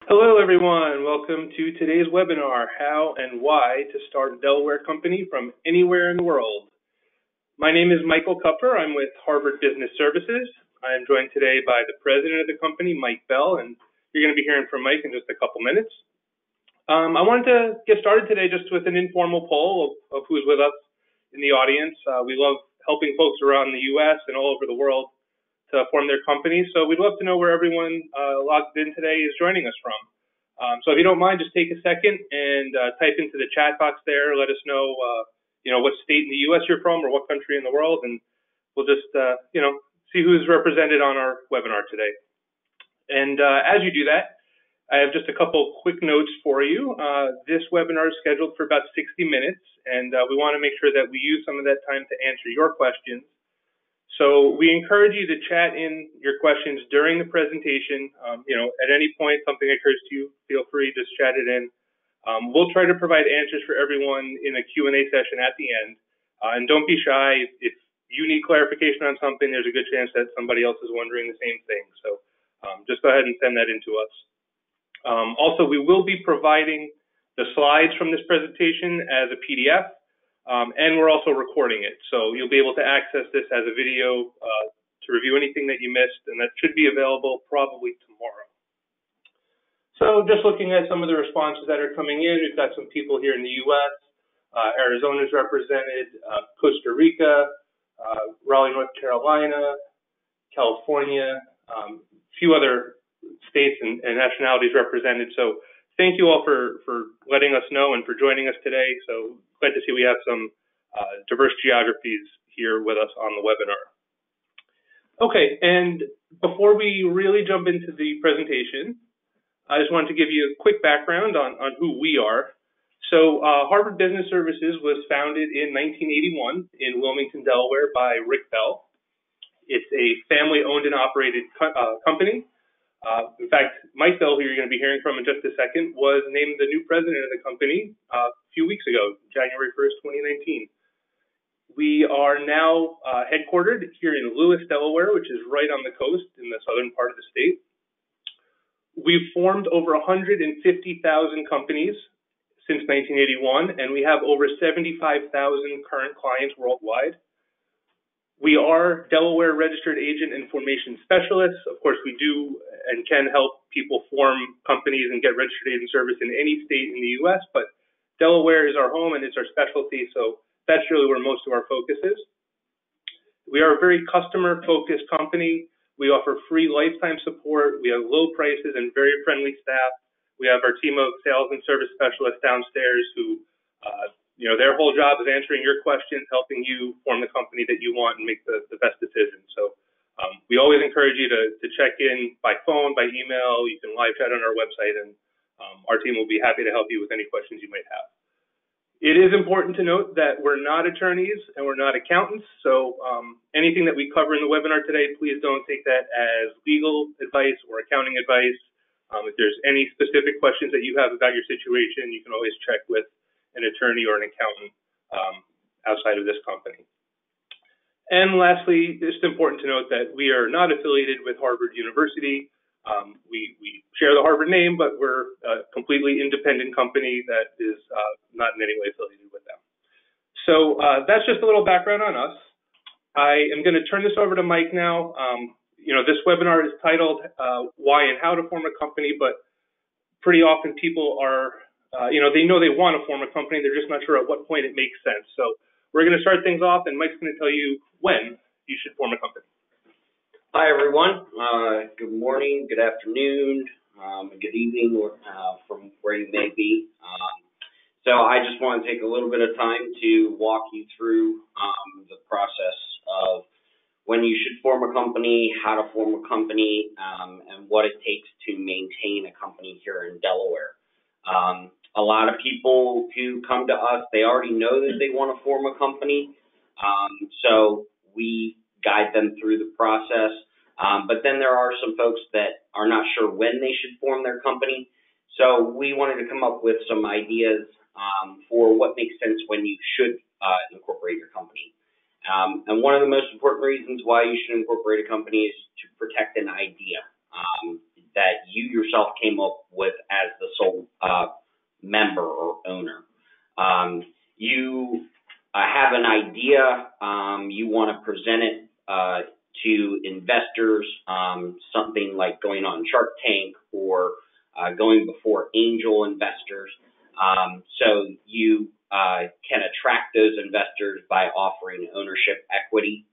Hello, everyone. Welcome to today's webinar, How and Why to Start a Delaware Company from Anywhere in the World. My name is Michael Kupfer. I'm with Harvard Business Services. I am joined today by the president of the company, Mike Bell, and you're going to be hearing from Mike in just a couple minutes. I wanted to get started today just with an informal poll of who's with us in the audience. We love helping folks around the U.S. and all over the world to form their companies. So we'd love to know where everyone logged in today is joining us from. So if you don't mind, just take a second and type into the chat box there. Let us know, what state in the U.S. you're from or what country in the world, and we'll just, see who's represented on our webinar today. And as you do that, I have just a couple quick notes for you. This webinar is scheduled for about 60 minutes, and we want to make sure that we use some of that time to answer your questions. So we encourage you to chat in your questions during the presentation. At any point, something occurs to you, feel free, just chat it in. We'll try to provide answers for everyone in a Q&A session at the end. And don't be shy. If you need clarification on something, there's a good chance that somebody else is wondering the same thing. So just go ahead and send that in to us. Also, we will be providing the slides from this presentation as a PDF. And we're also recording it, so you'll be able to access this as a video to review anything that you missed, and that should be available probably tomorrow. So just looking at some of the responses that are coming in, we've got some people here in the U.S., Arizona's represented, Costa Rica, Raleigh, North Carolina, California, a few other states and nationalities represented. So thank you all for letting us know and for joining us today. So glad to see we have some diverse geographies here with us on the webinar. Okay, and before we really jump into the presentation, I just wanted to give you a quick background on who we are. So Harvard Business Services was founded in 1981 in Wilmington, Delaware by Rick Bell. It's a family-owned and operated company. In fact, Mike Bell, who you're going to be hearing from in just a second, was named the new president of the company a few weeks ago, January 1st, 2019. We are now headquartered here in Lewis, Delaware, which is right on the coast in the southern part of the state. We've formed over 150,000 companies since 1981, and we have over 75,000 current clients worldwide. We are Delaware Registered Agent and Formation Specialists. Of course, we do and can help people form companies and get registered agent service in any state in the U.S., but Delaware is our home and it's our specialty, so that's really where most of our focus is. We are a very customer-focused company. We offer free lifetime support. We have low prices and very friendly staff. We have our team of sales and service specialists downstairs who their whole job is answering your questions, helping you form the company that you want and make the best decision. So we always encourage you to check in by phone, by email. You can live chat on our website, and our team will be happy to help you with any questions you might have. It is important to note that we're not attorneys and we're not accountants. So anything that we cover in the webinar today, please don't take that as legal advice or accounting advice. If there's any specific questions that you have about your situation, you can always check with an attorney or an accountant outside of this company. And lastly, it's important to note that we are not affiliated with Harvard University. We share the Harvard name, but we're a completely independent company that is not in any way affiliated with them. So that's just a little background on us. I am going to turn this over to Mike now. This webinar is titled Why and How to Form a Company, but pretty often people are they know they want to form a company, they're just not sure at what point it makes sense. So we're going to start things off, and Mike's going to tell you when you should form a company. Hi, everyone. Good morning, good afternoon, good evening from where you may be. So I just want to take a little bit of time to walk you through the process of when you should form a company, how to form a company, and what it takes to maintain a company here in Delaware. A lot of people who come to us, they already know that they want to form a company, so we guide them through the process. But then there are some folks that are not sure when they should form their company, so we wanted to come up with some ideas for what makes sense when you should incorporate your company. And one of the most important reasons why you should incorporate a company is to protect an idea. that you yourself came up with as the sole member or owner. You have an idea, you want to present it to investors, something like going on Shark Tank or going before angel investors. So you can attract those investors by offering ownership equity.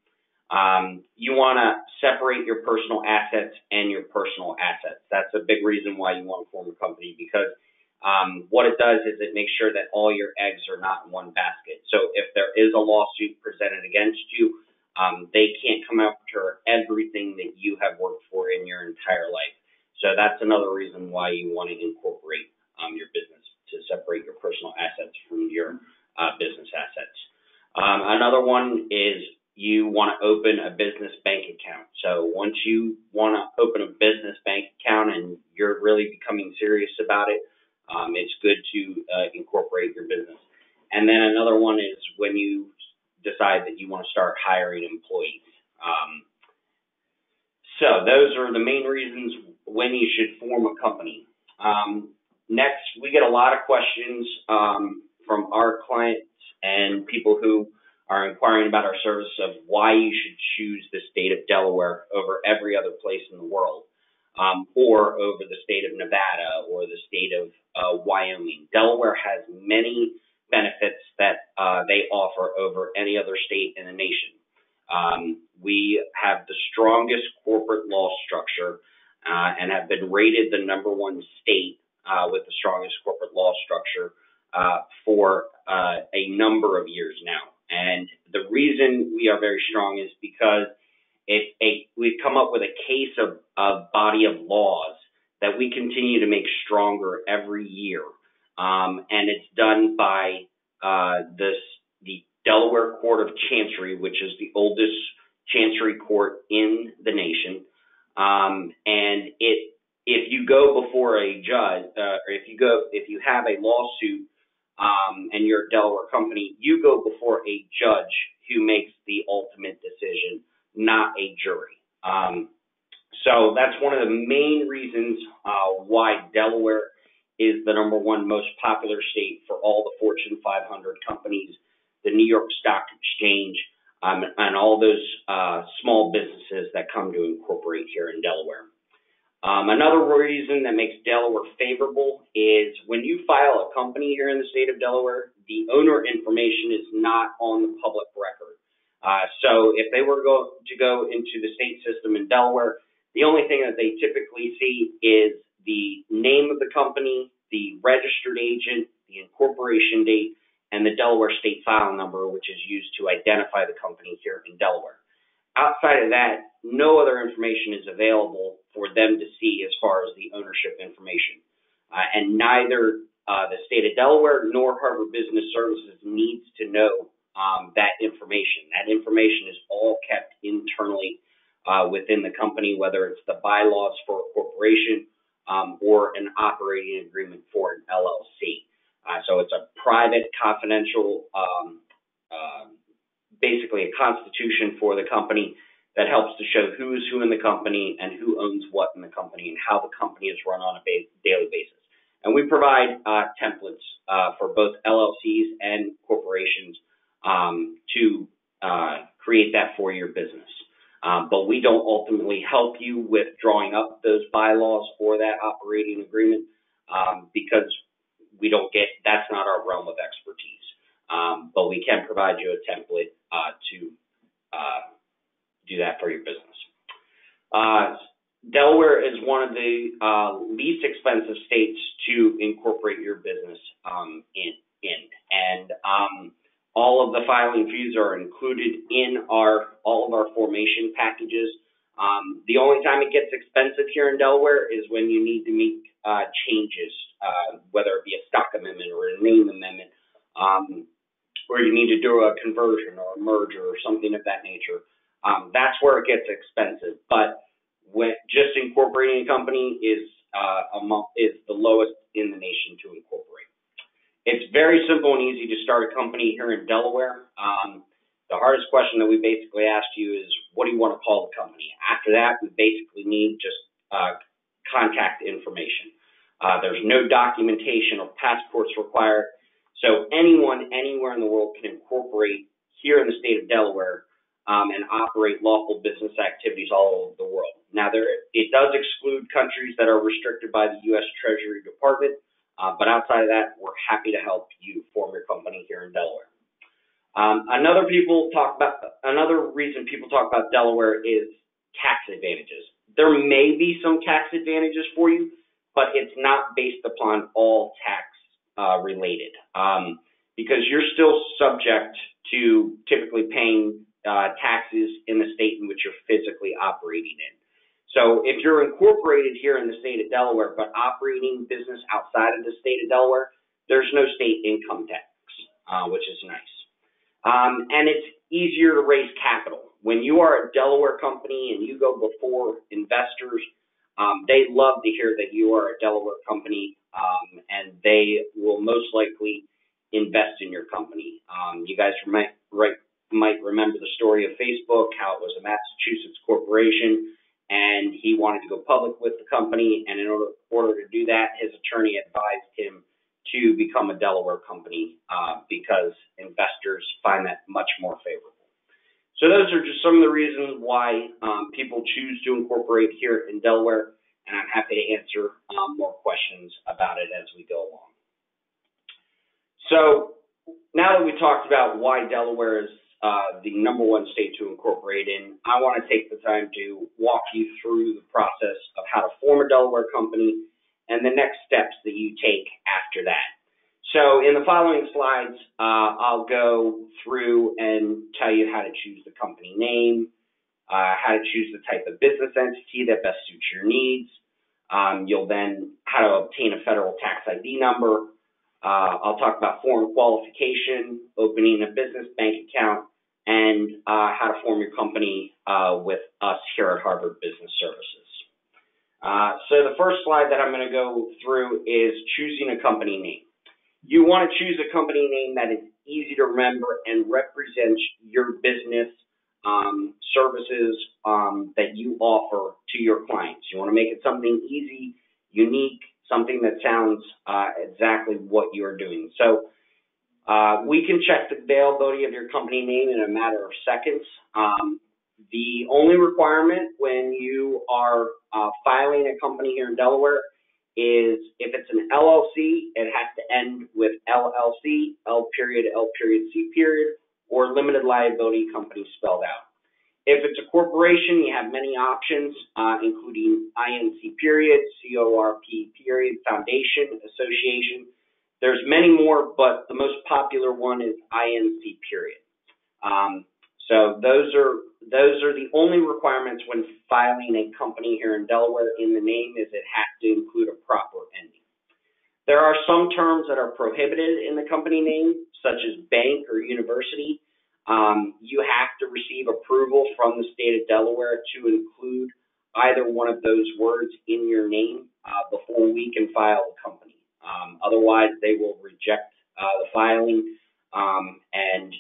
You want to separate your personal assets and your personal assets. That's a big reason why you want to form a company, because what it does is it makes sure that all your eggs are not in one basket. So if there is a lawsuit presented against you, they can't come after everything that you have worked for in your entire life. So that's another reason why you want to incorporate your business, to separate your personal assets from your business assets. Another one is you want to open a business bank account. So once you want to open a business bank account and you're really becoming serious about it, it's good to incorporate your business. And then another one is when you decide that you want to start hiring employees. So those are the main reasons when you should form a company. Next, we get a lot of questions from our clients and people who are inquiring about our service of why you should choose the state of Delaware over every other place in the world, or over the state of Nevada or the state of Wyoming. Delaware has many benefits that they offer over any other state in the nation. We have the strongest corporate law structure and have been rated the #1 state with the strongest corporate law structure for a number of years now. And the reason we are very strong is because we've come up with a case of body of laws that we continue to make stronger every year. And it's done by the Delaware Court of Chancery, which is the oldest chancery court in the nation. And if you go before a judge, or if you have a lawsuit and you're a Delaware company, you go before a judge who makes the ultimate decision, not a jury. So that's one of the main reasons why Delaware is the #1 most popular state for all the Fortune 500 companies, the New York Stock Exchange, and all those small businesses that come to incorporate here in Delaware. Another reason that makes Delaware favorable is when you file a company here in the state of Delaware, the owner information is not on the public record. So if they were to go into the state system in Delaware, the only thing that they typically see is the name of the company, the registered agent, the incorporation date, and the Delaware state file number, which is used to identify the company here in Delaware. Outside of that, no other information is available for them to see as far as the ownership information. And neither the state of Delaware nor Harvard Business Services needs to know that information. That information is all kept internally within the company, whether it's the bylaws for a corporation or an operating agreement for an LLC. So it's a private, confidential, basically a constitution for the company that helps to show who's who in the company and who owns what in the company and how the company is run on a daily basis. And we provide templates for both LLCs and corporations to create that for your business. But we don't ultimately help you with drawing up those bylaws or that operating agreement because that's not our realm of expertise. But we can provide you a template to do that for your business. Delaware is one of the least expensive states to incorporate your business in. And all of the filing fees are included in all of our formation packages. The only time it gets expensive here in Delaware is when you need to make changes, whether it be a stock amendment or a name amendment, or you need to do a conversion or a merger or something of that nature. That's where it gets expensive. But just incorporating a company is the lowest in the nation to incorporate. It's very simple and easy to start a company here in Delaware. The hardest question that we basically asked you is, what do you want to call the company? After that, we basically need just contact information. There's no documentation or passports required, so anyone anywhere in the world can incorporate here in the state of Delaware and operate lawful business activities all over the world. Now, it does exclude countries that are restricted by the U.S. Treasury Department, but outside of that, we're happy to help you form your company here in Delaware. Another reason people talk about Delaware is tax advantages. There may be some tax advantages for you, but it's not based upon all tax related, because you're still subject to typically paying taxes in the state in which you're physically operating in. So if you're incorporated here in the state of Delaware but operating business outside of the state of Delaware, there's no state income tax, which is nice. And it's easier to raise capital. When you are a Delaware company and you go before investors, they love to hear that you are a Delaware company, and they will most likely invest in your company. You guys might remember the story of Facebook, how it was a Massachusetts corporation, and he wanted to go public with the company, and in order to do that, his attorney advised him to become a Delaware company because investors find that much more favorable. So those are just some of the reasons why people choose to incorporate here in Delaware, and I'm happy to answer more questions about it as we go along. So now that we talked about why Delaware is the number one state to incorporate in, I want to take the time to walk you through the process of how to form a Delaware company and the next steps that you take after that. So in the following slides, I'll go through and tell you how to choose the company name, how to choose the type of business entity that best suits your needs. You'll then how to obtain a federal tax ID number. I'll talk about foreign qualification, opening a business bank account, and how to form your company with us here at Harvard Business Services. So the first slide that I'm going to go through is choosing a company name. You want to choose a company name that is easy to remember and represents your business services that you offer to your clients. You want to make it something easy, unique, something that sounds exactly what you're doing. So we can check the availability of your company name in a matter of seconds. The only requirement when you are filing a company here in Delaware is if it's an LLC, it has to end with LLC, L period, C period, or limited liability company spelled out. If it's a corporation, you have many options, including INC period, CORP period, foundation, association. There's many more, but the most popular one is INC period. So those are the only requirements when filing a company here in Delaware. In the name is it has to include a proper ending. There are some terms that are prohibited in the company name, such as bank or university. You have to receive approval from the state of Delaware to include either one of those words in your name before we can file a company. Otherwise, they will reject the filing, and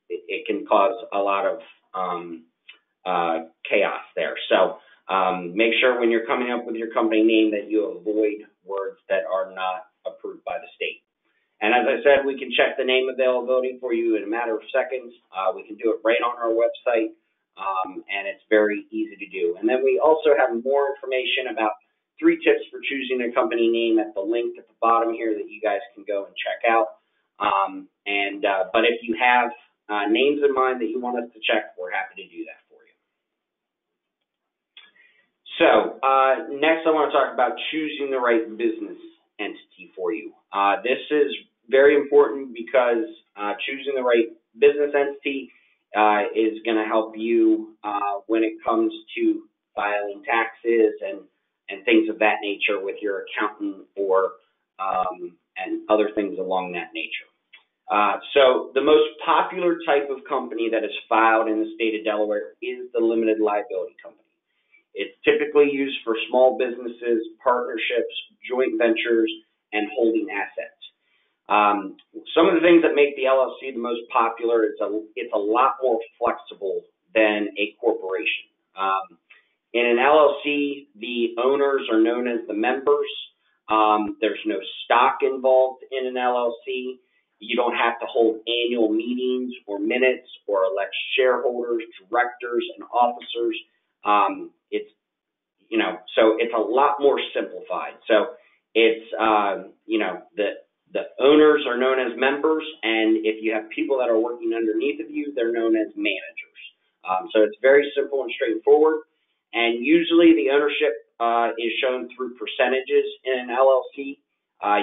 it can cause a lot of chaos there. So make sure when you're coming up with your company name that you avoid words that are not approved by the state. And as I said, we can check the name availability for you in a matter of seconds. We can do it right on our website, and it's very easy to do. And then we also have more information about 3 tips for choosing a company name at the link at the bottom here that you guys can go and check out. But if you have names in mind that you want us to check, we're happy to do that for you. So next I want to talk about choosing the right business entity for you. This is very important because choosing the right business entity is going to help you when it comes to filing taxes and things of that nature with your accountant or and other things along that nature. So the most popular type of company that is filed in the state of Delaware is the limited liability company. It's typically used for small businesses, partnerships, joint ventures, and holding assets. Some of the things that make the LLC the most popular is it's a lot more flexible than a corporation. In an LLC, the owners are known as the members. There's no stock involved in an LLC. You don't have to hold annual meetings or minutes or elect shareholders, directors, and officers. It's so it's a lot more simplified. So it's the owners are known as members, and if you have people that are working underneath of you, they're known as managers. So it's very simple and straightforward. And usually the ownership is shown through percentages in an LLC.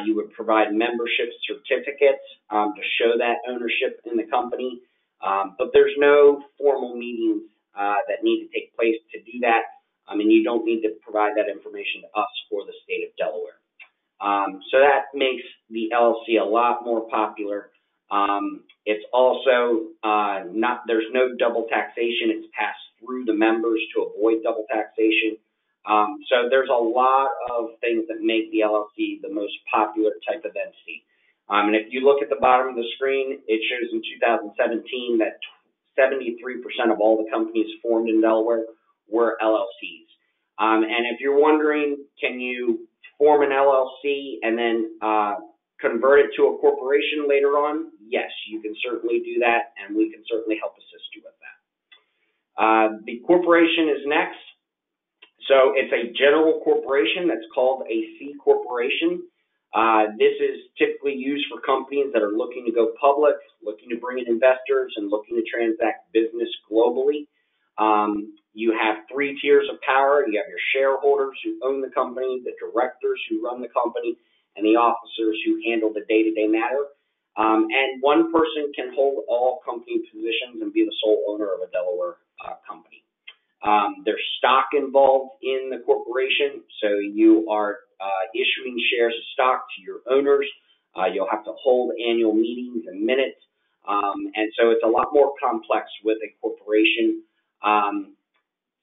You would provide membership certificates to show that ownership in the company, but there's no formal meetings that need to take place to do that. And you don't need to provide that information to us or the state of Delaware. So that makes the LLC a lot more popular. It's also there's no double taxation. It's passed through the members to avoid double taxation. So there's a lot of things that make the LLC the most popular type of entity. And if you look at the bottom of the screen, it shows in 2017 that 73% of all the companies formed in Delaware were LLCs. And if you're wondering, can you form an LLC and then convert it to a corporation later on? Yes, you can certainly do that, and we can certainly help assist you with that. The corporation is next. So it's a general corporation that's called a C corporation. This is typically used for companies that are looking to go public, looking to bring in investors, and looking to transact business globally. You have 3 tiers of power. You have your shareholders who own the company, the directors who run the company, and the officers who handle the day-to-day matter. And one person can hold all company positions and be the sole owner of a Delaware company. There's stock involved in the corporation, so you are issuing shares of stock to your owners. You'll have to hold annual meetings and minutes, and so it's a lot more complex with a corporation.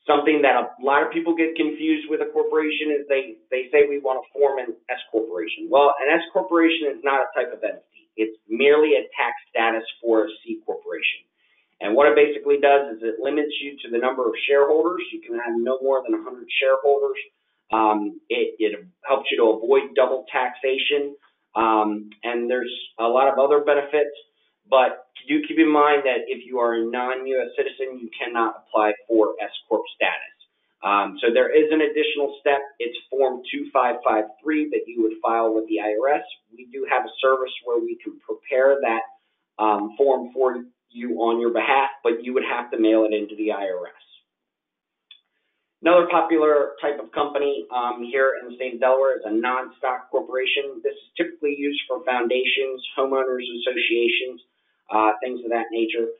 Something that a lot of people get confused with a corporation is they say we want to form an S corporation. Well, an S corporation is not a type of entity. It's merely a tax status for a C corporation. And what it basically does is it limits you to the number of shareholders. You can have no more than 100 shareholders. It helps you to avoid double taxation. And there's a lot of other benefits. But do keep in mind that if you are a non-U.S. citizen, you cannot apply for S Corp status. So there is an additional step. It's Form 2553 that you would file with the IRS. We do have a service where we can prepare that form for you on your behalf, but you would have to mail it into the IRS. Another popular type of company here in the state of Delaware is a non-stock corporation. This is typically used for foundations, homeowners associations, things of that nature.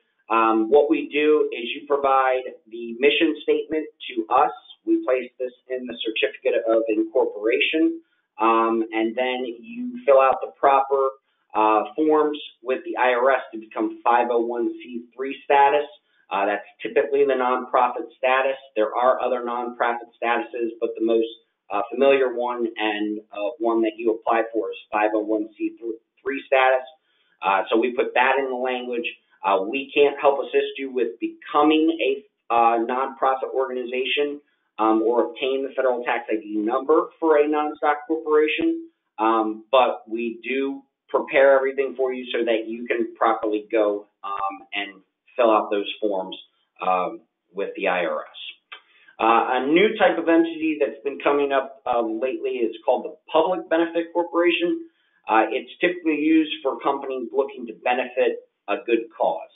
What we do is you provide the mission statement to us. We place this in the certificate of incorporation, and then you fill out the proper forms with the IRS to become 501c3 status. That's typically the nonprofit status. There are other nonprofit statuses, but the most familiar one and one that you apply for is 501c3 status. So we put that in the language. We can't help assist you with becoming a nonprofit organization or obtain the federal tax ID number for a non-stock corporation, but we do prepare everything for you so that you can properly go and fill out those forms with the IRS. A new type of entity that's been coming up lately is called the Public Benefit Corporation. It's typically used for companies looking to benefit a good cause.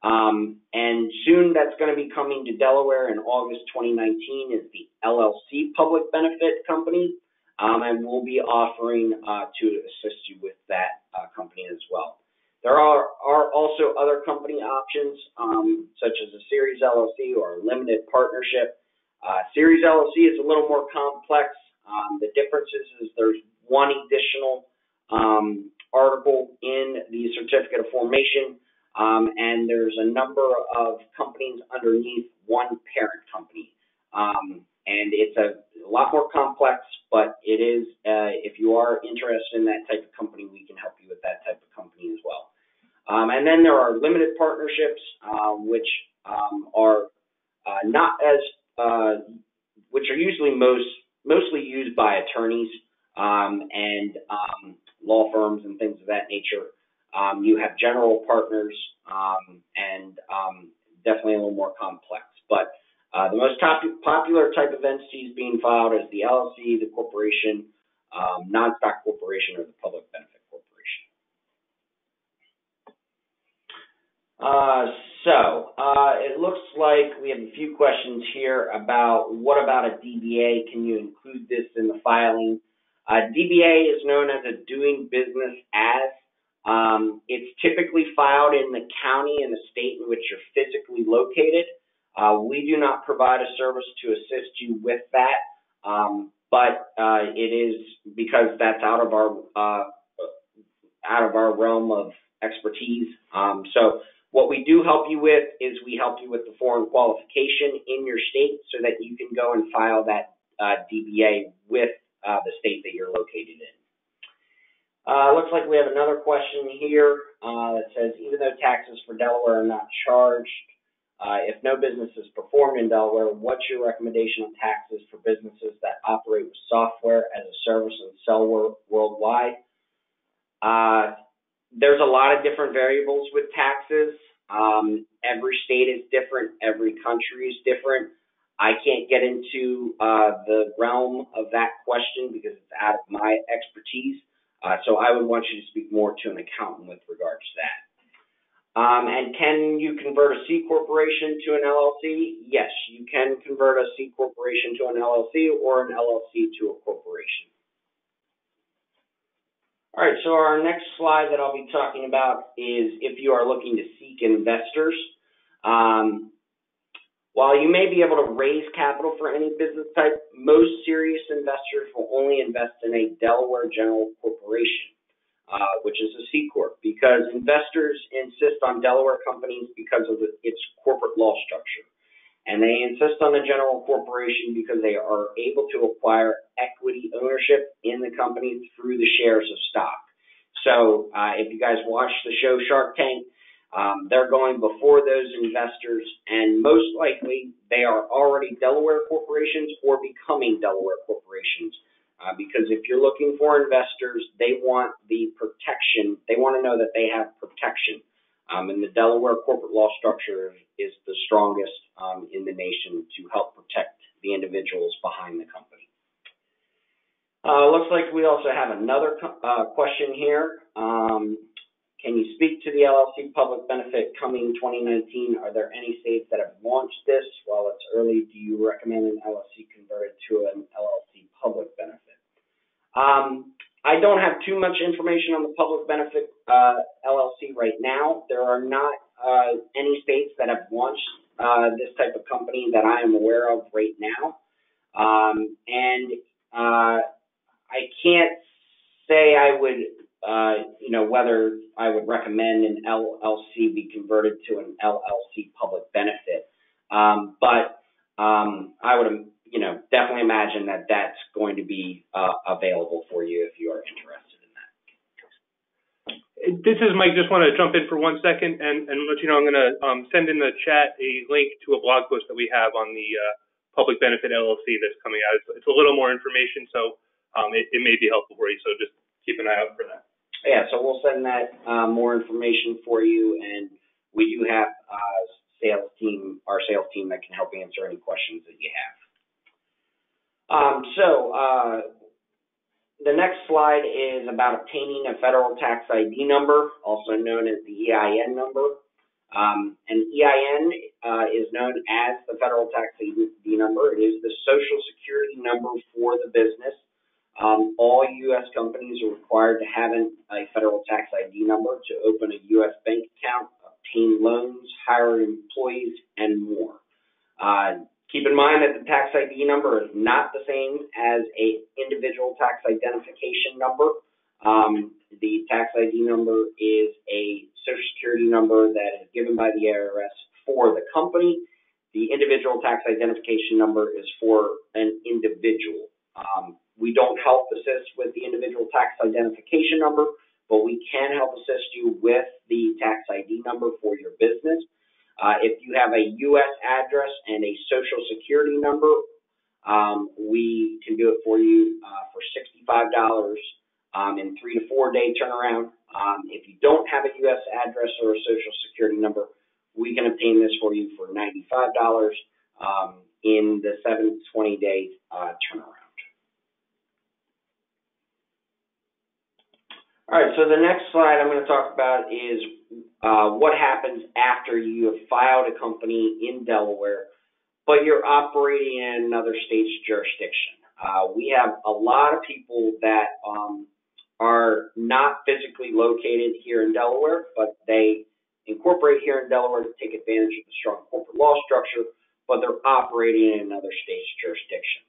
And soon that's going to be coming to Delaware in August 2019 is the LLC Public Benefit Company. And we'll be offering to assist you with that company as well. There are also other company options, such as a Series LLC or a limited partnership. Series LLC is a little more complex. The difference is there's one additional article in the certificate of formation, and there's a number of companies underneath one parent company. And it's a lot more complex, but it is, if you are interested in that type of company, we can help you with that type of company as well. And then there are limited partnerships, which are not as which are usually mostly used by attorneys and law firms and things of that nature. You have general partners and definitely a little more complex. But the most popular type of entities being filed is the LLC, the corporation, non-stock corporation, or the public benefit corporation. It looks like we have a few questions here about what about a DBA? Can you include this in the filing? DBA is known as a doing business as. It's typically filed in the county and the state in which you're physically located. We do not provide a service to assist you with that, but it is because that's out of our realm of expertise. So what we do help you with is we help you with the foreign qualification in your state so that you can go and file that DBA with the state that you're located in. Looks like we have another question here that says, even though taxes for Delaware are not charged, if no business is performed in Delaware, what's your recommendation on taxes for businesses that operate with software as a service and sell worldwide? There's a lot of different variables with taxes. Every state is different. Every country is different. I can't get into the realm of that question because it's out of my expertise. So I would want you to speak more to an accountant with regards to that. And can you convert a C corporation to an LLC? Yes, you can convert a C corporation to an LLC or an LLC to a corporation. All right, so our next slide that I'll be talking about is if you are looking to seek investors. While you may be able to raise capital for any business type, most serious investors will only invest in a Delaware General Corporation, which is a C Corp, because investors insist on Delaware companies because of its corporate law structure. And they insist on a general corporation because they are able to acquire equity ownership in the company through the shares of stock. So if you guys watch the show Shark Tank, they're going before those investors, and most likely they are already Delaware corporations or becoming Delaware corporations. Because if you're looking for investors, they want the protection. They want to know that they have protection. And the Delaware corporate law structure is the strongest in the nation to help protect the individuals behind the company. Looks like we also have another question here. Can you speak to the LLC public benefit coming 2019? Are there any states that have launched this? While it's early, do you recommend an LLC converted to an LLC public benefit? I don't have too much information on the public benefit LLC right now. There are not any states that have launched this type of company that I am aware of right now. I can't say I would whether I would recommend an LLC be converted to an LLC public benefit. But I would, definitely imagine that that's going to be available for you if you are interested in that. This is Mike. Just want to jump in for 1 second and let you know I'm going to send in the chat a link to a blog post that we have on the public benefit LLC that's coming out. It's a little more information, so it may be helpful for you. So just keep an eye out for that. Yeah, so we'll send that more information for you, and we do have our sales team that can help answer any questions that you have. The next slide is about obtaining a federal tax ID number, also known as the EIN number. An EIN is known as the federal tax ID number. It is the social security number for the business. All U.S. companies are required to have a federal tax ID number to open a U.S. bank account, obtain loans, hire employees, and more. Keep in mind that the tax ID number is not the same as an individual tax identification number. The tax ID number is a social security number that is given by the IRS for the company. The individual tax identification number is for an individual. We don't help assist with the individual tax identification number, but we can help assist you with the tax ID number for your business. If you have a U.S. address and a social security number, we can do it for you for $65 in 3 to 4 day turnaround. If you don't have a U.S. address or a Social Security number, we can obtain this for you for $95 in the 7 to 20 day turnaround. All right, so the next slide I'm going to talk about is what happens after you have filed a company in Delaware, but you're operating in another state's jurisdiction. We have a lot of people that are not physically located here in Delaware, but they incorporate here in Delaware to take advantage of the strong corporate law structure, but they're operating in another state's jurisdiction.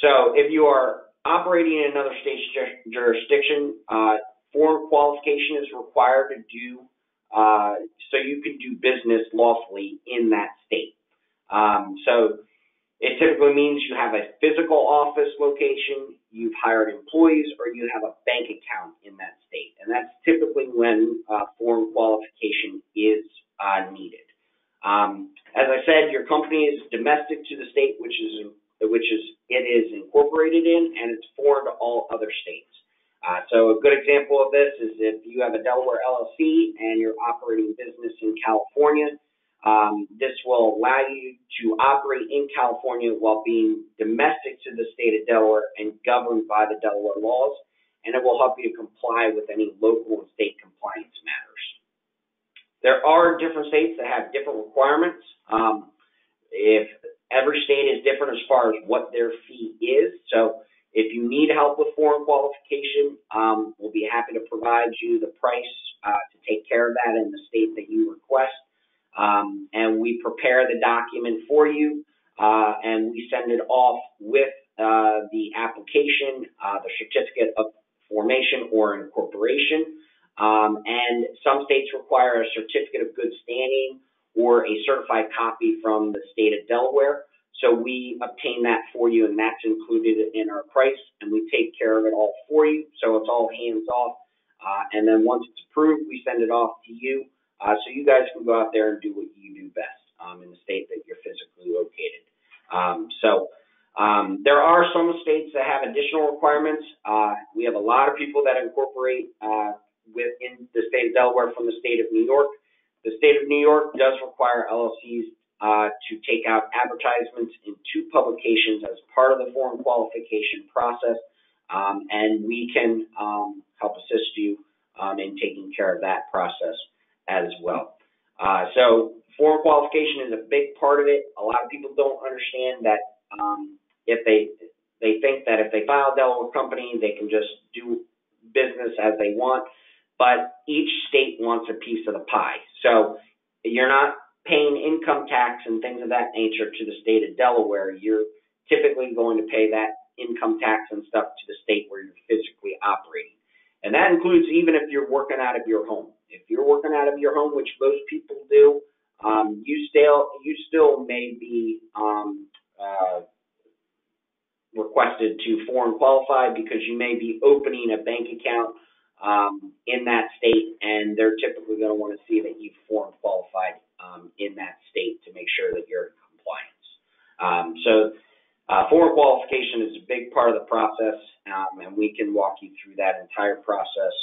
So if you are operating in another state's jurisdiction, foreign qualification is required to do so you can do business lawfully in that state. So it typically means you have a physical office location, you've hired employees, or you have a bank account in that state. And that's typically when foreign qualification is needed. As I said, your company is domestic to the state which it is incorporated in, and it's foreign to all other states. So a good example of this is if you have a Delaware LLC and you're operating business in California, this will allow you to operate in California while being domestic to the state of Delaware and governed by the Delaware laws, and it will help you to comply with any local and state compliance matters. There are different states that have different requirements. If every state is different as far as what their fee is, so if you need help with foreign qualification, we'll be happy to provide you the price to take care of that in the state that you request. And we prepare the document for you, and we send it off with the application, the certificate of formation or incorporation. And some states require a certificate of good standing or a certified copy from the state of Delaware. So we obtain that for you, and that's included in our price, and we take care of it all for you. So it's all hands off. And then once it's approved, we send it off to you. So you guys can go out there and do what you do best in the state that you're physically located. There are some states that have additional requirements. We have a lot of people that incorporate within the state of Delaware from the state of New York. The state of New York does require LLCs to take out advertisements in 2 publications as part of the foreign qualification process, and we can help assist you in taking care of that process as well. So foreign qualification is a big part of it. A lot of people don't understand that if they think that if they file a Delaware company, they can just do business as they want, but each state wants a piece of the pie. So you're not paying income tax and things of that nature to the state of Delaware. You're typically going to pay that income tax and stuff to the state where you're physically operating. And that includes even if you're working out of your home. If you're working out of your home, which most people do, you still may be requested to foreign qualify because you may be opening a bank account in that state, and they're typically going to want to see that you've foreign qualified in that state to make sure that you're in compliance. Foreign qualification is a big part of the process, and we can walk you through that entire process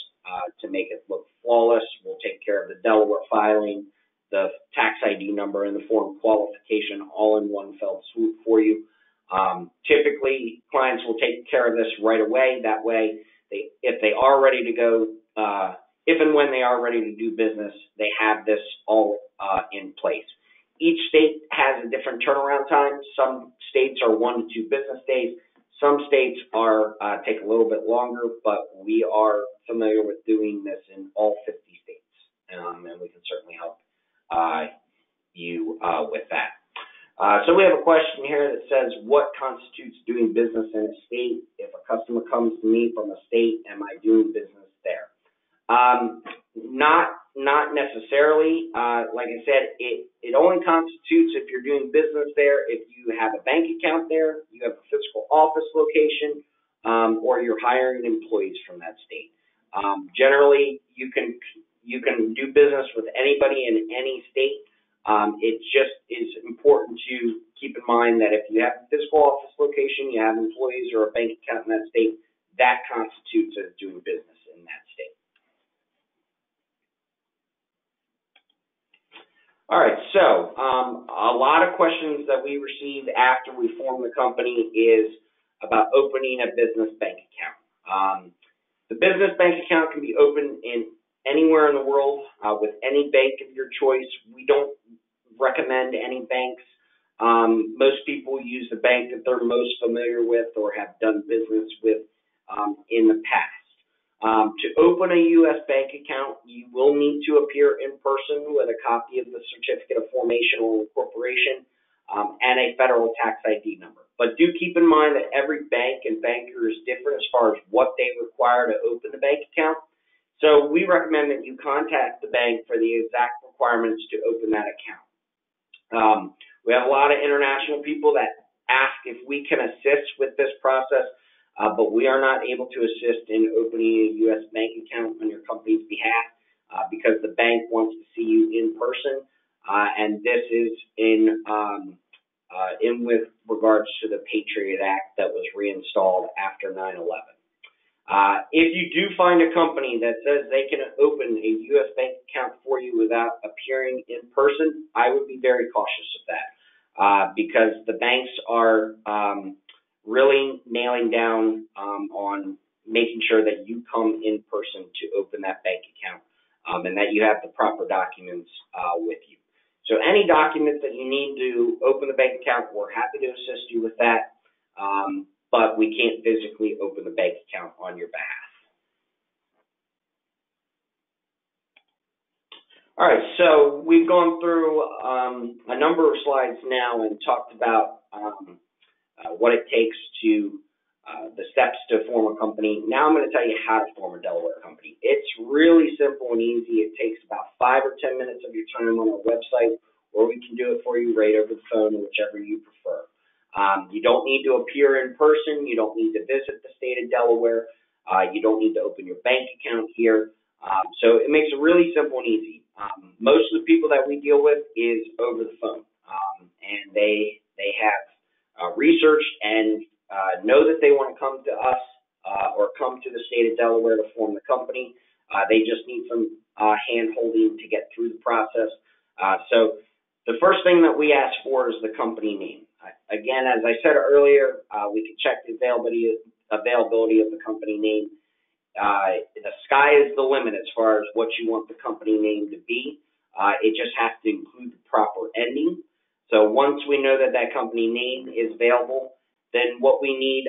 to make it look flawless. We'll take care of the Delaware filing, the tax ID number, and the foreign qualification all in one fell swoop for you. Typically, clients will take care of this right away. That way, if they are ready to go, if and when they are ready to do business, they have this all in place. Each state has a different turnaround time. Some states are 1 to 2 business days. Some states are take a little bit longer, but we are familiar with doing this in all 50 states, and we can certainly help you with that. So we have a question here that says, what constitutes doing business in a state? If a customer comes to me from a state, am I doing business there? Not necessarily. Like I said, it only constitutes if you're doing business there, if you have a bank account there, you have a physical office location, or you're hiring employees from that state. Generally, you can do business with anybody in any state. It just is important to keep in mind that if you have a physical office location, you have employees or a bank account in that state, that constitutes as doing business in that state. All right, so a lot of questions that we received after we formed the company is about opening a business bank account. The business bank account can be opened in anywhere in the world with any bank of your choice. We don't recommend any banks. Most people use the bank that they're most familiar with or have done business with in the past. To open a U.S. bank account, you will need to appear in person with a copy of the certificate of formation or incorporation and a federal tax ID number. But do keep in mind that every bank and banker is different as far as what they require to open the bank account. So we recommend that you contact the bank for the exact requirements to open that account. We have a lot of international people that ask if we can assist with this process. But we are not able to assist in opening a U.S. bank account on your company's behalf because the bank wants to see you in person, and this is in with regards to the Patriot Act that was reinstalled after 9/11. If you do find a company that says they can open a U.S. bank account for you without appearing in person, I would be very cautious of that because the banks are really nailing down on making sure that you come in person to open that bank account and that you have the proper documents with you. So any documents that you need to open the bank account, we're happy to assist you with that, but we can't physically open the bank account on your behalf. All right, so we've gone through a number of slides now and talked about what it takes to the steps to form a company. Now I'm going to tell you how to form a Delaware company. It's really simple and easy. It takes about 5 or 10 minutes of your time on our website, or we can do it for you right over the phone, whichever you prefer. You don't need to appear in person. You don't need to visit the state of Delaware. You don't need to open your bank account here. So it makes it really simple and easy. Most of the people that we deal with is over the phone, and they have researched and know that they want to come to us or come to the state of Delaware to form the company. They just need some hand-holding to get through the process. So the first thing that we ask for is the company name. Again, as I said earlier, we can check the availability of the company name. The sky is the limit as far as what you want the company name to be. It just has to include the proper ending. So once we know that that company name is available, then what we need,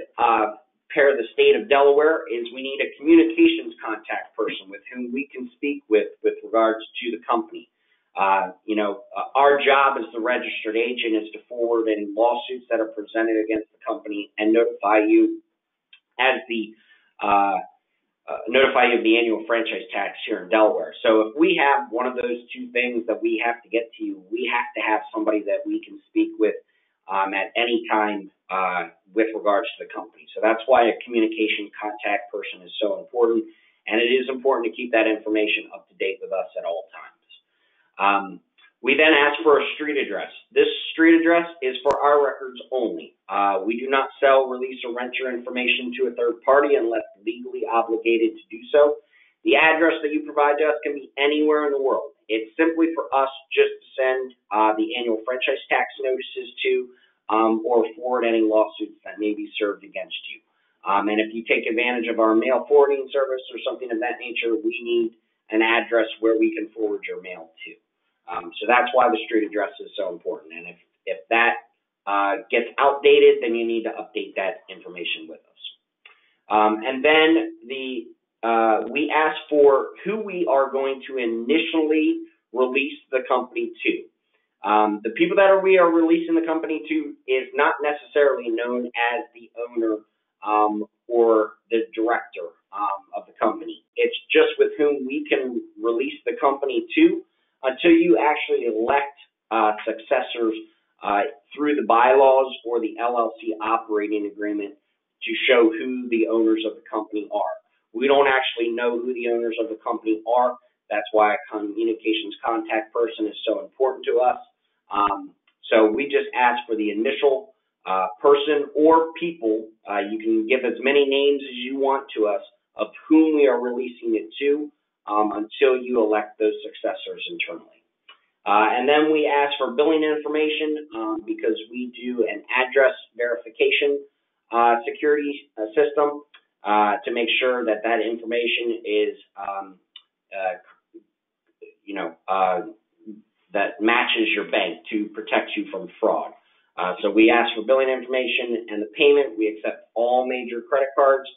per the state of Delaware, is we need a communications contact person with whom we can speak with regards to the company. Our job as the registered agent is to forward any lawsuits that are presented against the company and notify you as the notify you of the annual franchise tax here in Delaware. So if we have one of those two things that we have to get to you, we have to have somebody that we can speak with at any time with regards to the company. So that's why a communication contact person is so important, and it is important to keep that information up to date with us at all times. We then ask for a street address. This street address is for our records only. We do not sell, release, or rent your information to a third party unless legally obligated to do so. The address that you provide to us can be anywhere in the world. It's simply for us just to send the annual franchise tax notices to or forward any lawsuits that may be served against you. And if you take advantage of our mail forwarding service or something of that nature, we need an address where we can forward your mail to. So that's why the street address is so important. And if that gets outdated, then you need to update that information with us. And then we ask for who we are going to initially release the company to. The people that we are releasing the company to is not necessarily known as the owner or the director of the company. It's just with whom we can release the company to until you actually elect successors through the bylaws or the LLC operating agreement to show who the owners of the company are. We don't actually know who the owners of the company are. That's why a communications contact person is so important to us. So we just ask for the initial person or people. You can give as many names as you want to us of whom we are releasing it to until you elect those successors internally. And then we ask for billing information because we do an address verification security system to make sure that that information is, that matches your bank to protect you from fraud. So we ask for billing information and the payment. We accept all major credit cards.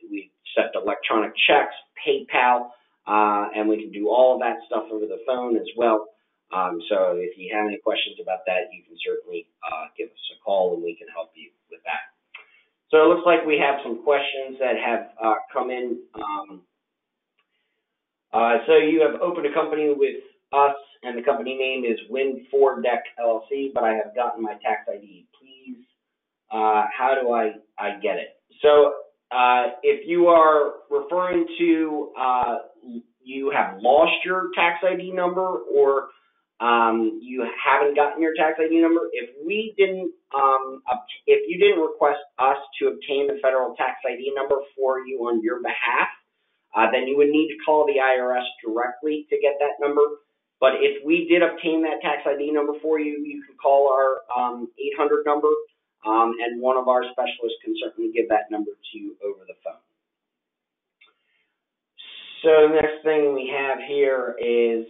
We accept electronic checks, PayPal, and we can do all of that stuff over the phone as well. So if you have any questions about that, you can certainly give us a call and we can help you with that. So it looks like we have some questions that have come in. So you have opened a company with us, and the company name is Win 4 Deck LLC, but I have gotten my tax ID. Please, how do I get it? So if you are referring to you have lost your tax ID number, or you haven't gotten your tax ID number, if you didn't request us to obtain the federal tax ID number for you on your behalf, then you would need to call the IRS directly to get that number. But if we did obtain that tax ID number for you, you can call our 800 number, and one of our specialists can certainly give that number to you over the phone. So the next thing we have here is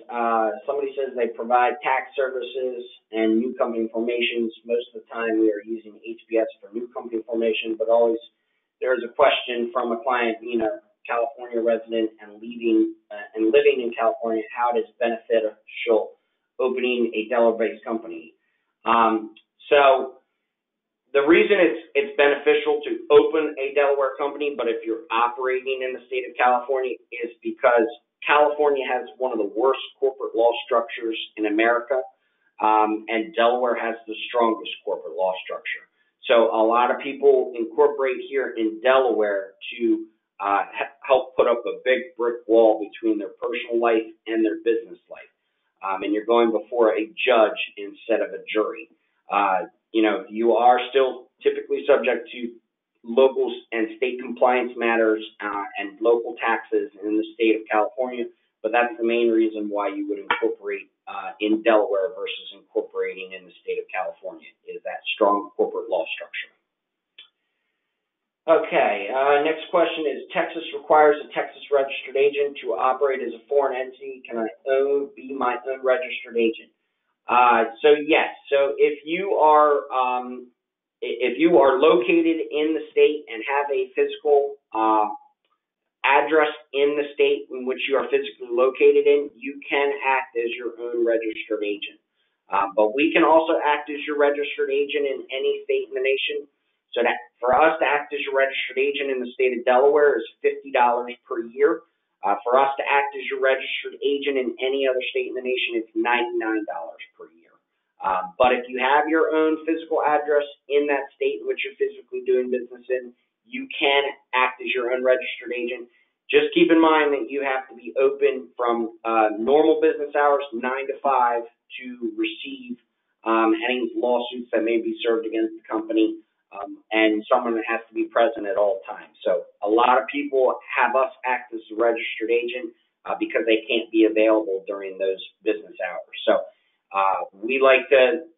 somebody says they provide tax services and new company formations. Most of the time we are using HBS for new company formation, but always there is a question from a client, California resident and living in California, how it is beneficial opening a Delaware-based company. So the reason it's beneficial to open a Delaware company, but if you're operating in the state of California, is because California has one of the worst corporate law structures in America, and Delaware has the strongest corporate law structure. So a lot of people incorporate here in Delaware to help put up a big brick wall between their personal life and their business life. And you're going before a judge instead of a jury. You are still typically subject to local and state compliance matters and local taxes in the state of California, but that's the main reason why you would incorporate in Delaware versus incorporating in the state of California, is that strong corporate law structure. Okay, next question is, Texas requires a Texas registered agent to operate as a foreign entity. Can I be my own registered agent? So yes. So if you are located in the state and have a physical address in the state in which you are physically located in, you can act as your own registered agent. But we can also act as your registered agent in any state in the nation. So that for us to act as your registered agent in the state of Delaware is $50 per year. For us to act as your registered agent in any other state in the nation, it's $99 per year. But if you have your own physical address in that state in which you're physically doing business in, you can act as your own registered agent. Just keep in mind that you have to be open from normal business hours, 9 to 5, to receive any lawsuits that may be served against the company. And someone that has to be present at all times. So a lot of people have us act as a registered agent because they can't be available during those business hours. So we like to,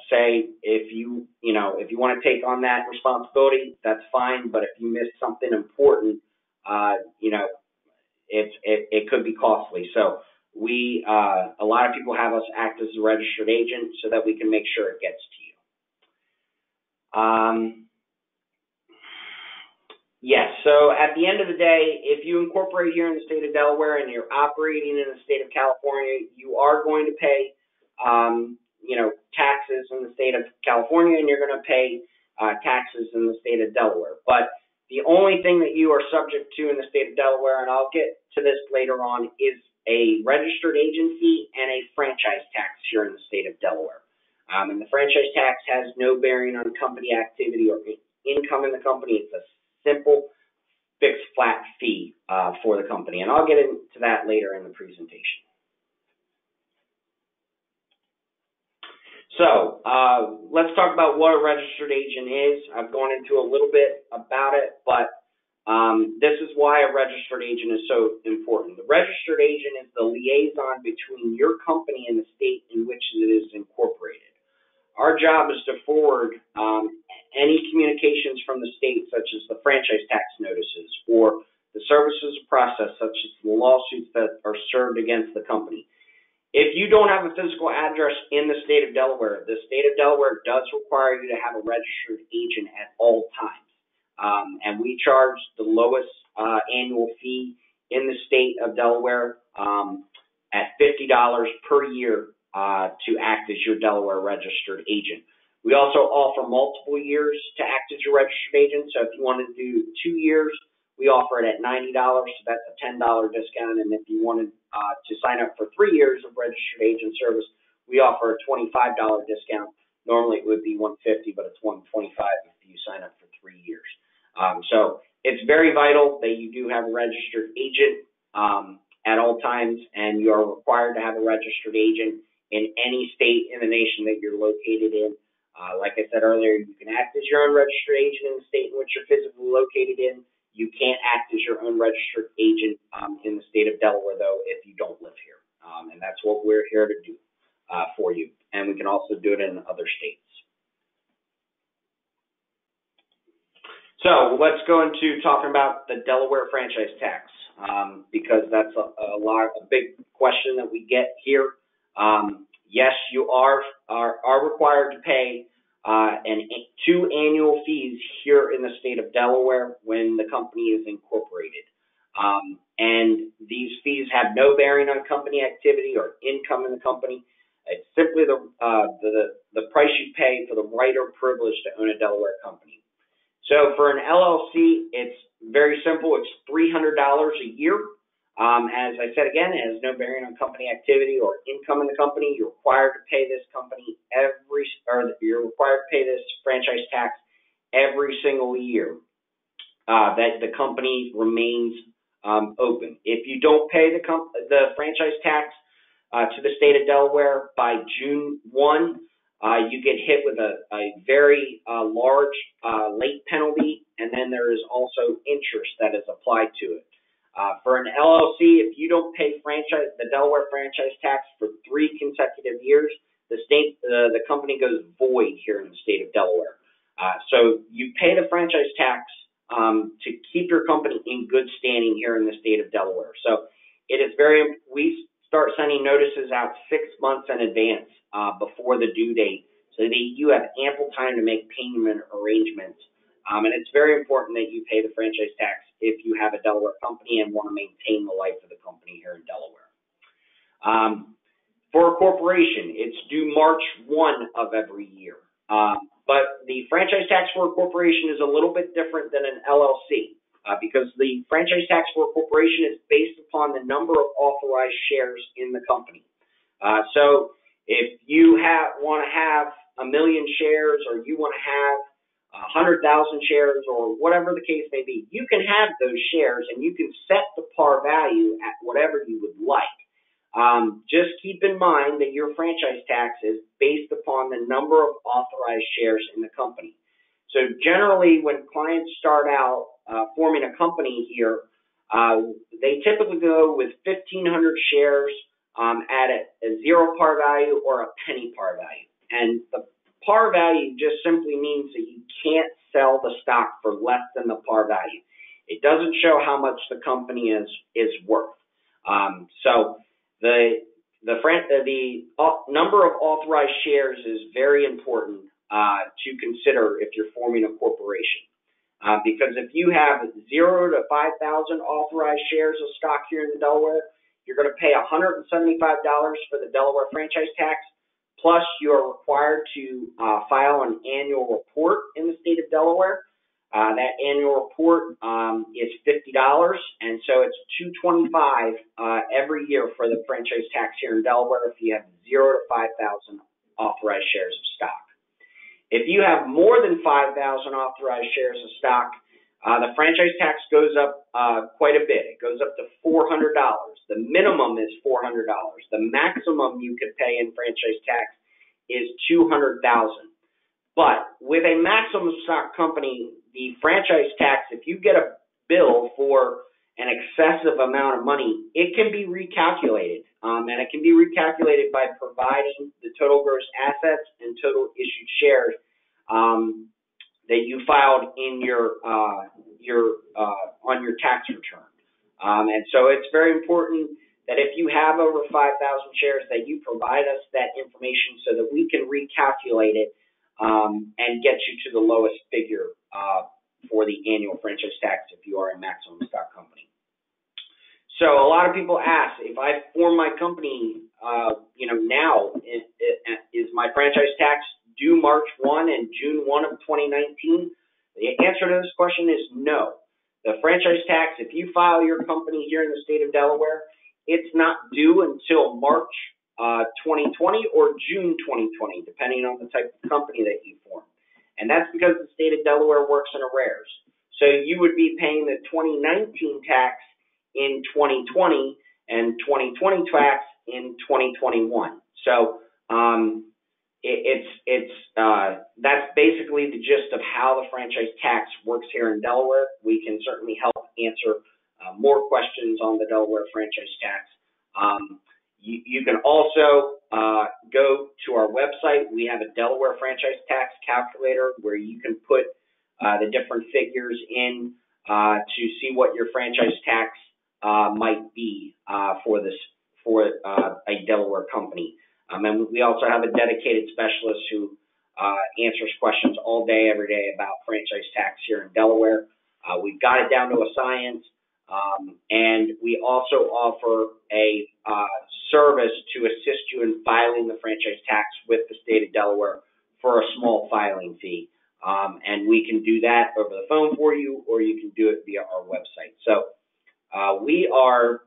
say if you want to take on that responsibility, that's fine. But if you miss something important, it could be costly. So a lot of people have us act as a registered agent so that we can make sure it gets to you. Yes, so at the end of the day, if you incorporate here in the state of Delaware and you're operating in the state of California, you are going to pay, taxes in the state of California, and you're going to pay taxes in the state of Delaware. But the only thing that you are subject to in the state of Delaware, and I'll get to this later on, is a registered agency and a franchise tax here in the state of Delaware. And the franchise tax has no bearing on company activity or income in the company. It's a simple fixed flat fee for the company. And I'll get into that later in the presentation. So let's talk about what a registered agent is. I've gone into a little bit about it, but this is why a registered agent is so important. The registered agent is the liaison between your company and the state in which it is incorporated. Our job is to forward any communications from the state, such as the franchise tax notices or the services process, such as the lawsuits that are served against the company. If you don't have a physical address in the state of Delaware, the state of Delaware does require you to have a registered agent at all times. And we charge the lowest annual fee in the state of Delaware at $50 per year to act as your Delaware registered agent. We also offer multiple years to act as your registered agent. So if you want to do 2 years, we offer it at $90, so that's a $10 discount. And if you wanted to sign up for 3 years of registered agent service, we offer a $25 discount. Normally it would be $150, but it's $125 if you sign up for 3 years. So it's very vital that you do have a registered agent at all times, and you are required to have a registered agent in any state in the nation that you're located in. Like I said earlier, you can act as your own registered agent in the state in which you're physically located in. You can't act as your own registered agent in the state of Delaware, though, if you don't live here. And that's what we're here to do for you. And we can also do it in other states. So let's go into talking about the Delaware Franchise Tax, because that's a big question that we get here. Yes, you are required to pay 2 annual fees here in the state of Delaware when the company is incorporated. And these fees have no bearing on company activity or income in the company. It's simply the price you pay for the right or privilege to own a Delaware company. So for an LLC, it's very simple. It's $300 a year. As I said again, it has no bearing on company activity or income in the company. You're required to pay this you're required to pay this franchise tax every single year that the company remains open. If you don't pay the franchise tax to the state of Delaware by June 1, you get hit with a very large late penalty, and then there is also interest that is applied to it. For an LLC, if you don't pay the Delaware franchise tax for 3 consecutive years, the company goes void here in the state of Delaware. So you pay the franchise tax to keep your company in good standing here in the state of Delaware. So it is we start sending notices out 6 months in advance before the due date, so that you have ample time to make payment arrangements. And it's very important that you pay the franchise tax if you have a Delaware company and want to maintain the life of the company here in Delaware. For a corporation, it's due March 1 of every year. But the franchise tax for a corporation is a little bit different than an LLC because the franchise tax for a corporation is based upon the number of authorized shares in the company. So if you want to have 1 million shares, or you want to have 100,000 shares, or whatever the case may be, you can have those shares and you can set the par value at whatever you would like. Just keep in mind that your franchise tax is based upon the number of authorized shares in the company. So generally, when clients start out forming a company here, they typically go with 1,500 shares at a 0 par value or a penny par value. And the par value just simply means that you can't sell the stock for less than the par value. It doesn't show how much the company is worth. So the number of authorized shares is very important to consider if you're forming a corporation. Because if you have 0 to 5,000 authorized shares of stock here in Delaware, you're going to pay $175 for the Delaware franchise tax. Plus, you are required to file an annual report in the state of Delaware. That annual report is $50, and so it's $225 every year for the franchise tax here in Delaware if you have 0 to 5,000 authorized shares of stock. If you have more than 5,000 authorized shares of stock, The franchise tax goes up quite a bit. It goes up to $400. The minimum is $400. The maximum you could pay in franchise tax is $200,000. But with a maximum stock company, the franchise tax, if you get a bill for an excessive amount of money, it can be recalculated. And it can be recalculated by providing the total gross assets and total issued shares that you filed in on your tax return. And so it's very important that if you have over 5,000 shares, that you provide us that information so that we can recalculate it and get you to the lowest figure for the annual franchise tax if you are a maximum stock company. So a lot of people ask, if I form my company, now, is my franchise tax due March 1 and June 1 of 2019? The answer to this question is no. The franchise tax, if you file your company here in the state of Delaware, it's not due until March 2020 or June 2020, depending on the type of company that you form. And that's because the state of Delaware works in arrears. So you would be paying the 2019 tax in 2020 and 2020 tax in 2021. So that's basically the gist of how the franchise tax works here in Delaware. We can certainly help answer more questions on the Delaware franchise tax. You can also go to our website. We have a Delaware franchise tax calculator where you can put the different figures in to see what your franchise tax might be for a Delaware company. And we also have a dedicated specialist who answers questions all day, every day about franchise tax here in Delaware. We've got it down to a science, and we also offer a service to assist you in filing the franchise tax with the state of Delaware for a small filing fee. And we can do that over the phone for you, or you can do it via our website. So we are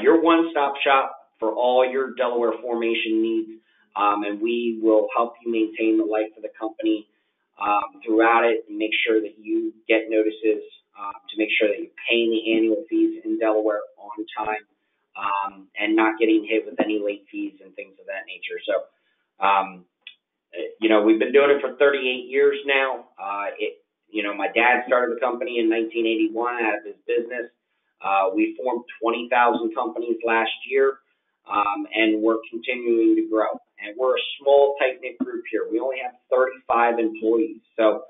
your one-stop shop for all your Delaware formation needs, and we will help you maintain the life of the company throughout it and make sure that you get notices to make sure that you're paying the annual fees in Delaware on time and not getting hit with any late fees and things of that nature. So, we've been doing it for 38 years now. My dad started the company in 1981 out of his business. We formed 20,000 companies last year, and we're continuing to grow. And we're a small, tight-knit group here. We only have 35 employees. So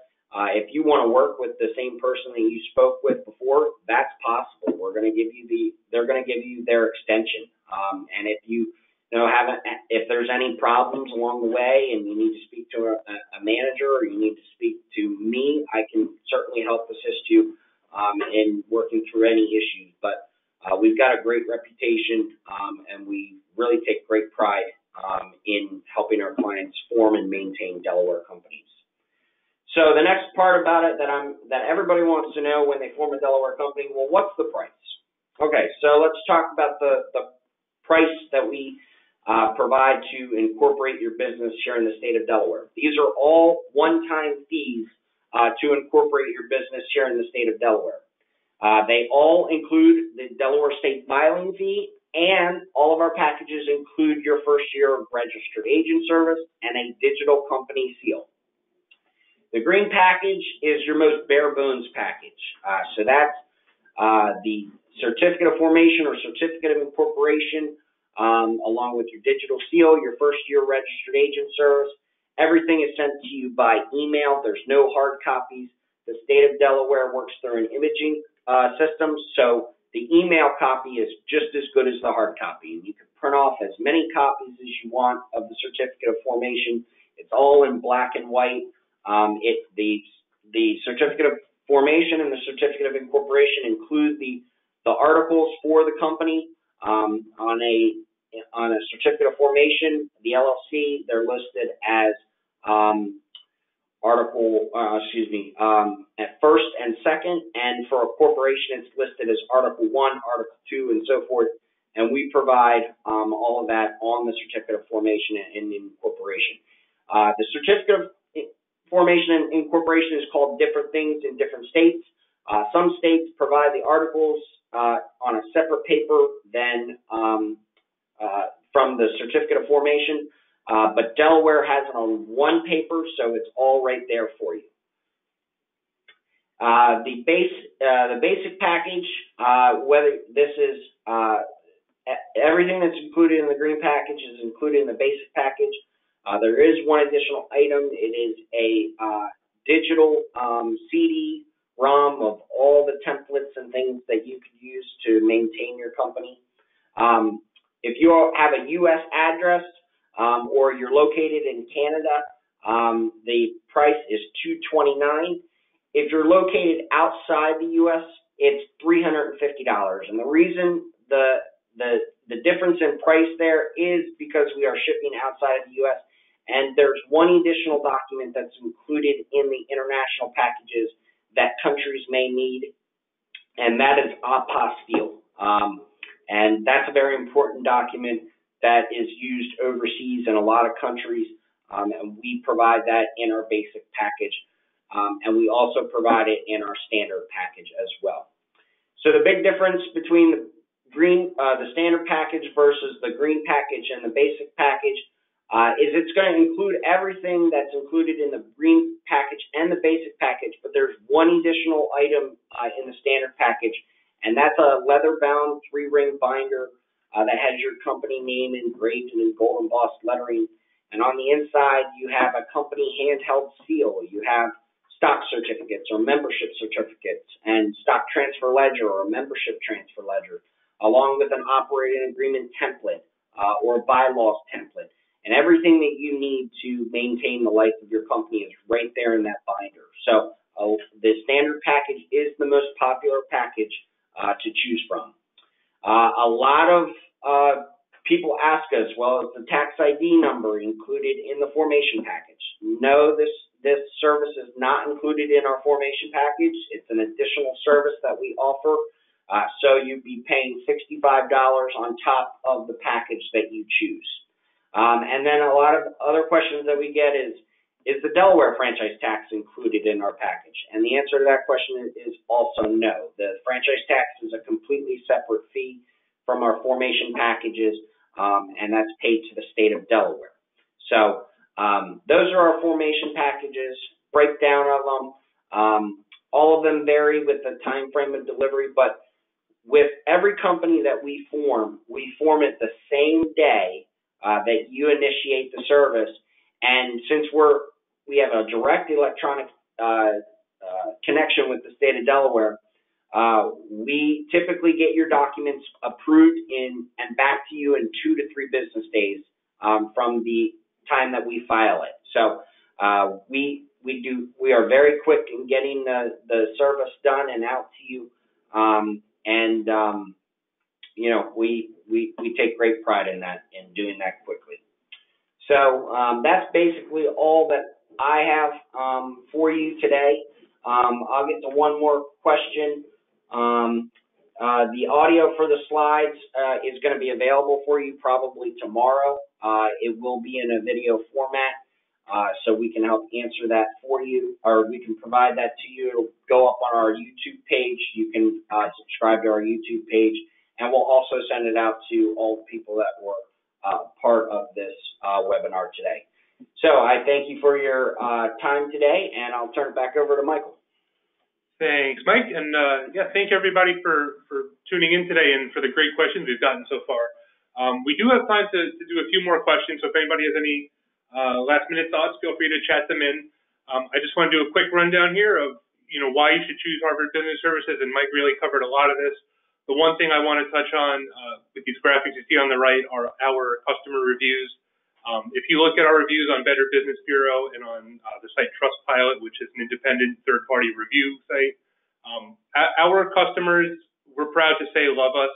if you want to work with the same person that you spoke with before, that's possible. They're going to give you their extension. And if if there's any problems along the way and you need to speak to a manager or you need to speak to me, I can certainly help assist you in working through any issues. But we've got a great reputation, and we really take great pride in helping our clients form and maintain Delaware companies. So the next part about it that everybody wants to know when they form a Delaware company, well, what's the price? Okay, so let's talk about the price that we provide to incorporate your business here in the state of Delaware. These are all one-time fees to incorporate your business here in the state of Delaware. They all include the Delaware state filing fee, and all of our packages include your first year of registered agent service and a digital company seal. The green package is your most bare bones package. So that's the certificate of formation or certificate of incorporation, along with your digital seal, your first year registered agent service. Everything is sent to you by email. There's no hard copies. The state of Delaware works through an imaging system, so the email copy is just as good as the hard copy. And you can print off as many copies as you want of the certificate of formation. It's all in black and white. The certificate of formation and the certificate of incorporation include the articles for the company. On a certificate of formation, the LLC, they're listed as at first and second, and for a corporation, it's listed as Article 1, Article 2, and so forth. And we provide all of that on the certificate of formation and incorporation. The certificate of formation and incorporation is called different things in different states. Some states provide the articles on a separate paper than from the certificate of formation, but Delaware has it on one paper, so it's all right there for you. The basic package, whether this is everything that's included in the green package is included in the basic package. There is one additional item. It is a digital CD-ROM of all the templates and things that you could use to maintain your company. If you have a U.S. address or you're located in Canada, the price is $229. If you're located outside the U.S., it's $350. And the reason the difference in price there is because we are shipping outside of the U.S. And there's one additional document that's included in the international packages that countries may need, and that is apostille. And that's a very important document that is used overseas in a lot of countries, and we provide that in our basic package. And we also provide it in our standard package as well. So the big difference between the standard package versus the green package and the basic package is it's going to include everything that's included in the green package and the basic package, but there's one additional item in the standard package, and that's a leather-bound 3-ring binder that has your company name engraved in gold embossed lettering. And on the inside, you have a company handheld seal. You have stock certificates or membership certificates and stock transfer ledger or membership transfer ledger, along with an operating agreement template or bylaws template. And everything that you need to maintain the life of your company is right there in that binder. So the standard package is the most popular package to choose from. A lot of people ask us, well, is the tax ID number included in the formation package? No, this service is not included in our formation package. It's an additional service that we offer. So you'd be paying $65 on top of the package that you choose. And then a lot of other questions that we get is the Delaware Franchise Tax included in our package? And the answer to that question is also no. The franchise tax is a completely separate fee from our formation packages, and that's paid to the state of Delaware. So those are our formation packages, breakdown of them. All of them vary with the time frame of delivery, but with every company that we form it the same day that you initiate the service. And since we have a direct electronic connection with the state of Delaware, we typically get your documents approved and back to you in 2 to 3 business days from the time that we file it. So we are very quick in getting the service done and out to you, we take great pride in doing that quickly. So that's basically all that I have for you today. I'll get to one more question. The audio for the slides is going to be available for you probably tomorrow. It will be in a video format, so we can help answer that for you, or we can provide that to you. It'll go up on our YouTube page. You can subscribe to our YouTube page, and we'll also send it out to all the people that were part of this webinar today. So I thank you for your time today, and I'll turn it back over to Michael. Thanks, Mike, and thank everybody for tuning in today and for the great questions we've gotten so far. We do have time to do a few more questions, so if anybody has any last-minute thoughts, feel free to chat them in. I just want to do a quick rundown here of why you should choose Harvard Business Services, and Mike really covered a lot of this. The one thing I want to touch on with these graphics you see on the right are our customer reviews. If you look at our reviews on Better Business Bureau and on the site Trustpilot, which is an independent third-party review site, our customers, we're proud to say, love us.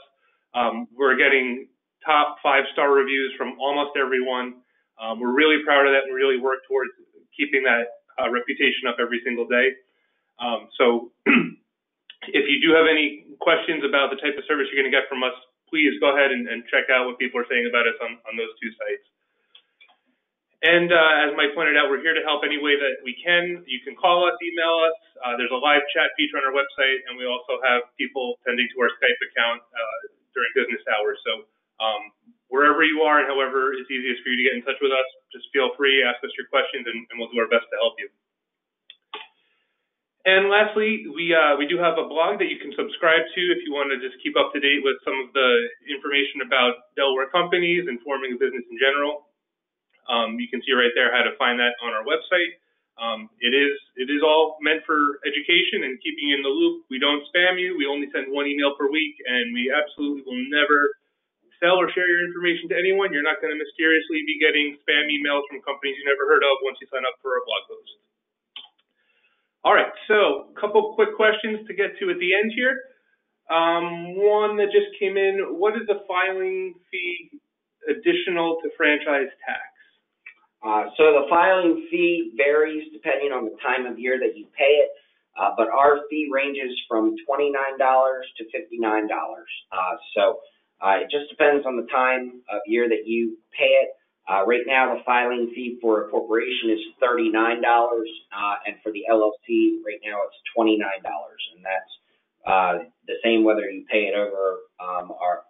We're getting top 5-star reviews from almost everyone. We're really proud of that and really work towards keeping that reputation up every single day. So if you do have any questions about the type of service you're going to get from us, please go ahead and check out what people are saying about us on those 2 sites. And as Mike pointed out, we're here to help any way that we can. You can call us, email us. There's a live chat feature on our website, and we also have people tending to our Skype account during business hours. So wherever you are and however it's easiest for you to get in touch with us, just feel free, ask us your questions, and we'll do our best to help you. And lastly, we do have a blog that you can subscribe to if you want to just keep up to date with some of the information about Delaware companies and forming a business in general. You can see right there how to find that on our website. It is all meant for education and keeping you in the loop. We don't spam you. We only send one email per week, and we absolutely will never sell or share your information to anyone. You're not going to mysteriously be getting spam emails from companies you never heard of once you sign up for a blog post. All right, so a couple quick questions to get to at the end here. One that just came in, what is the filing fee additional to franchise tax? So the filing fee varies depending on the time of year that you pay it, but our fee ranges from $29 to $59. So it just depends on the time of year that you pay it. Right now, the filing fee for a corporation is $39, and for the LLC, right now it's $29, and that's the same whether you pay it over our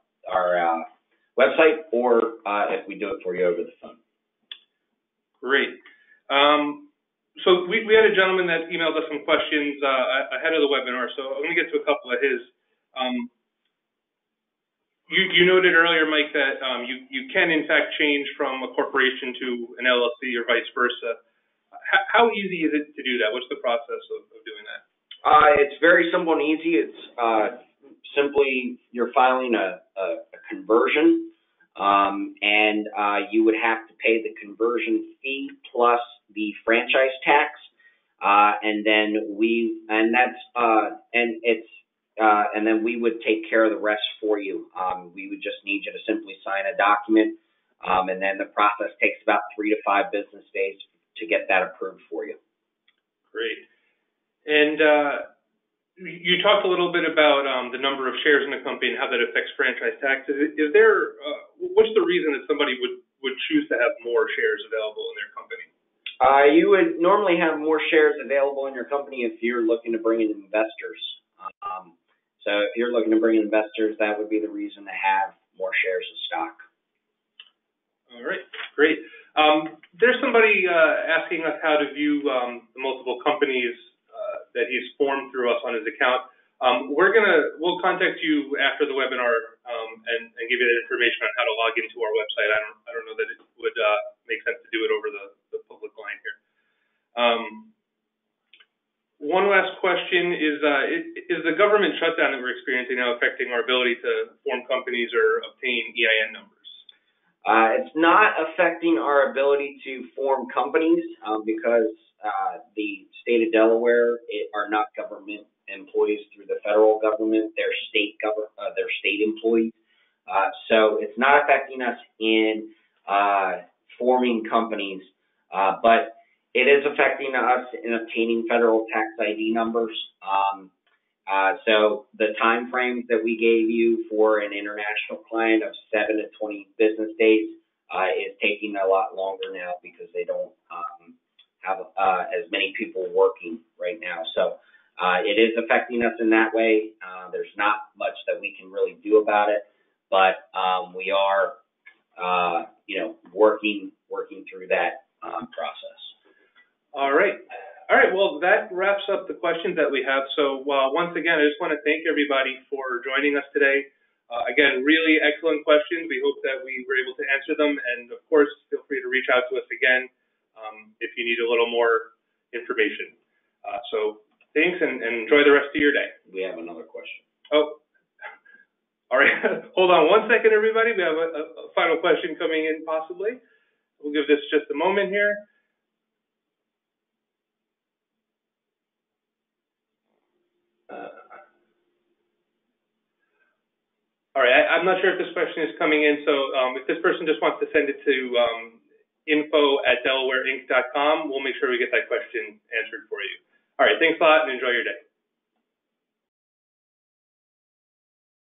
website or if we do it for you over the phone. Great. So we had a gentleman that emailed us some questions ahead of the webinar, so I'm going to get to a couple of his. You noted earlier, Mike, that you can, in fact, change from a corporation to an LLC or vice versa. How easy is it to do that? What's the process of doing that? It's very simple and easy. It's simply you're filing a conversion, and you would have to pay the conversion fee plus the franchise tax, and then we would take care of the rest for you. We would just need you to simply sign a document, and then the process takes about 3 to 5 business days to get that approved for you. Great. And you talked a little bit about the number of shares in the company and how that affects franchise tax. Is there what's the reason that somebody would choose to have more shares available in their company? You would normally have more shares available in your company if you're looking to bring in investors. So if you're looking to bring in investors, that would be the reason to have more shares of stock. All right, great. There's somebody asking us how to view the multiple companies that he's formed through us on his account. We'll contact you after the webinar and give you that information on how to log into our website. I don't know that it would make sense to do it over the public line here. One last question is the government shutdown that we're experiencing now affecting our ability to form companies or obtain EIN numbers? It's not affecting our ability to form companies because the state of Delaware are not government employees through the federal government. They're state employees. So it's not affecting us in forming companies, but it is affecting us in obtaining federal tax ID numbers. So the time frames that we gave you for an international client of 7 to 20 business days is taking a lot longer now because they don't have as many people working right now. So it is affecting us in that way. There's not much that we can really do about it, but we are, working through that process. All right. Well, that wraps up the questions that we have. So once again, I just want to thank everybody for joining us today. Again, really excellent questions. We hope that we were able to answer them. And, of course, feel free to reach out to us again if you need a little more information. So thanks, and enjoy the rest of your day. We have another question. Oh, all right. Hold on one second, everybody. We have a final question coming in, possibly. We'll give this just a moment here. All right, I'm not sure if this question is coming in, so if this person just wants to send it to info@delawareinc.com, we'll make sure we get that question answered for you. All right, thanks a lot and enjoy your day.